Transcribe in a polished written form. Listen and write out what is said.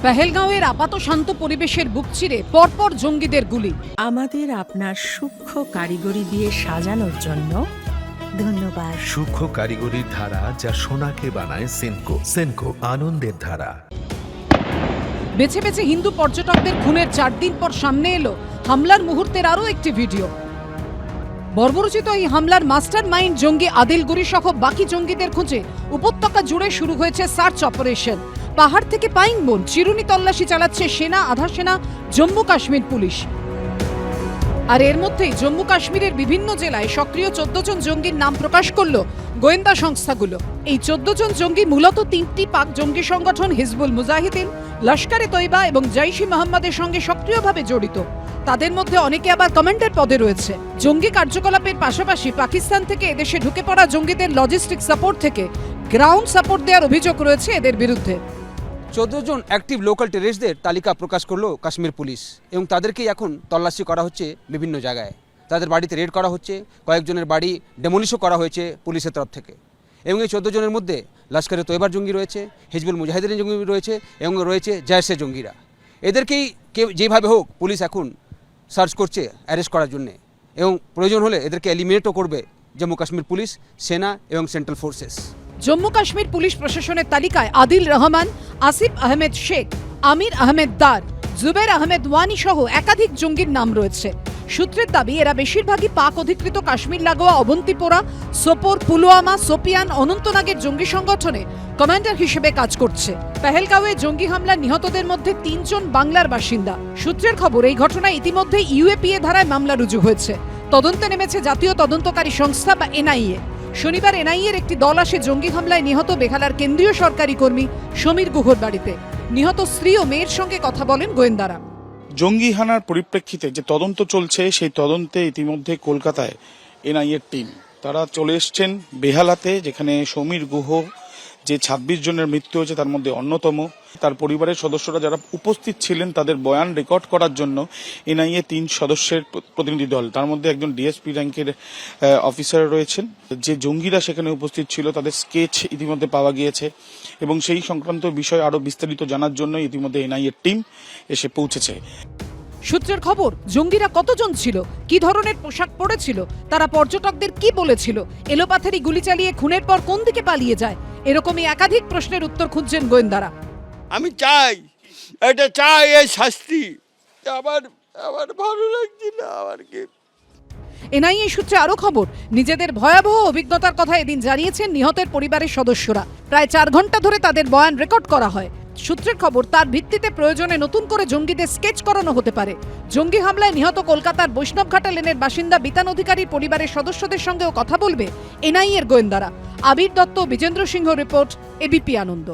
পেহেলগাঁওয়ের আপাত শান্ত পরিবেশের বুক চিরে পরপর জঙ্গিদের গুলি। আমাদের আপনার সূক্ষ্ম কারিগরি দিয়ে সাজানোর জন্য ধন্যবাদ। সূক্ষ্ম কারিগরির ধারা যা সোনাকে বানায় সেনকো। সেনকো, আনন্দের ধারা। বেছে বেছে হিন্দু পর্যটকদের খুনের 4 দিন পর সামনে এলো হামলার মুহূর্তের আরও একটি ভিডিও। বর্বরোচিত এই হামলার মাস্টার মাইন্ড জঙ্গি আদিল গুরি সহ বাকি জঙ্গিদের খুঁজে উপত্যকা জুড়ে শুরু হয়েছে সার্চ অপারেশন। পাহাড় থেকে পাইংবন চিরুনি তল্লাশি চালাচ্ছে সেনা, আধা সেনা, জম্মু কাশ্মীর পুলিশ। আর এর মধ্যেই জম্মু কাশ্মীরের বিভিন্ন জেলায় সক্রিয় 14 জন জঙ্গির নাম প্রকাশ করল গোয়েন্দা সংস্থাগুলো। এই 14 জন জঙ্গি মূলত 3টি পাক জঙ্গি সংগঠন হিজবুল মুজাহিদিন, লস্করে তৈবা এবং জৈশ-ই মোহাম্মদের সঙ্গে সক্রিয়ভাবে জড়িত। তাদের মধ্যে অনেকে আবার কমান্ডার পদে রয়েছে। জঙ্গি কার্যকলাপের পাশাপাশি পাকিস্তান থেকে এদেশে ঢুকে পড়া জঙ্গিদের লজিস্টিক সাপোর্ট থেকে গ্রাউন্ড সাপোর্ট দেওয়ার অভিযোগ রয়েছে এদের বিরুদ্ধে। 14 জন অ্যাক্টিভ লোকাল টেররিস্টদের তালিকা প্রকাশ করলো কাশ্মীর পুলিশ এবং তাদেরকেই এখন তল্লাশি করা হচ্ছে বিভিন্ন জায়গায়। তাদের বাড়িতে রেড করা হচ্ছে, কয়েকজনের বাড়ি ডেমোলিশও করা হয়েছে পুলিশের তরফ থেকে। এবং এই 14 জনের মধ্যে লস্করে তৈবার জঙ্গি রয়েছে, হিজবুল মুজাহিদিনের জঙ্গি রয়েছে এবং রয়েছে জৈশের জঙ্গিরা। এদেরকেই যেভাবে হোক পুলিশ এখন সার্চ করছে অ্যারেস্ট করার জন্যে এবং প্রয়োজন হলে এদেরকে এলিমিনেটও করবে জম্মু কাশ্মীর পুলিশ, সেনা এবং central forces. Jammu Kashmir police প্রশাসনের তালিকায় আদিল রহমান, আসিফ আহমেদ শেখ, আমির আহমেদ দার, জুবের আহমেদ ওয়ানি সহ একাধিক জঙ্গির নাম রয়েছে। সূত্রের দাবি এরা বেশিরভাগই পাক অধিকৃত কাশ্মীর লাগোয়া অবন্তিপোরা, সোপোর, পুলওয়ামা, সোপিয়ান, অনন্তনাগের জঙ্গি সংগঠনে কমান্ডার হিসেবে কাজ করছে। পেহেলগাঁওয়ে জঙ্গি হামলার নিহতদের মধ্যে 3 জন বাংলার বাসিন্দা। সূত্রের খবর এই ঘটনায় ইতিমধ্যে ইউএপিএ ধারায় মামলা রুজু হয়েছে। তদন্তে নেমেছে জাতীয় তদন্তকারী সংস্থা বা এনআইএ। শনিবার এনআইএর একটি দল আসে জঙ্গি হামলায় নিহত বেহালার কেন্দ্রীয় সরকারি কর্মী সমীর গুহর বাড়িতে। নিহত স্ত্রী ও মেয়ের সঙ্গে কথা বলেন গোয়েন্দারা। জঙ্গি হানার পরিপ্রেক্ষিতে যে তদন্ত চলছে সেই তদন্তে ইতিমধ্যে কলকাতায় এনআইএর টিম তারা চলে এসছেন বেহালাতে, যেখানে সমীর গুহ যে 26 জনের মৃত্যু হয়েছে তার মধ্যে অন্যতম। তার পরিবারের সদস্যরা যারা উপস্থিত ছিলেন তাদের বয়ান রেকর্ড করার জন্য এনআইএ 3 সদস্যের প্রতিনিধি দল, তার মধ্যে একজন ডিএসপি র্যাঙ্কের অফিসার রয়েছেন। যে জঙ্গিরা সেখানে উপস্থিত ছিল তাদের স্কেচ ইতিমধ্যে পাওয়া গিয়েছে এবং সেই সংক্রান্ত বিষয় আরো বিস্তারিত জানার জন্য ইতিমধ্যে এনআইএর টিম এসে পৌঁছেছে। সূত্রের খবর, জঙ্গিরা কতজন ছিল, কি ধরনের পোশাক পরেছিল, তারা পর্যটকদের কি বলেছিল, এলোপাথারি গুলি চালিয়ে খুনের পর কোন দিকে পালিয়ে যায়, এরকমই একাধিক প্রশ্নের উত্তর খুঁজছেন গোয়েন্দারা। আমি চাই এই শাস্তি, আমার ভালো লাগছে না। আমার কি এনআইএ সূত্রে আরো খবর, নিজেদের ভয়াবহ অভিজ্ঞতার কথা এদিন জানিয়েছেন নিহতের পরিবারের সদস্যরা। প্রায় 4 ঘন্টা ধরে তাদের বয়ান রেকর্ড করা হয়। সূত্রের খবর, তার ভিত্তিতে প্রয়োজনে নতুন করে জঙ্গিদের স্কেচ করানো হতে পারে। জঙ্গি হামলায় নিহত কলকাতার বৈষ্ণবঘাটা লেনের বাসিন্দা বিতান অধিকারীর পরিবারের সদস্যদের সঙ্গেও কথা বলবে এনআইএর গোয়েন্দারা। আবির দত্ত, বিজেন্দ্র সিংহ রিপোর্ট, এবিপি আনন্দ।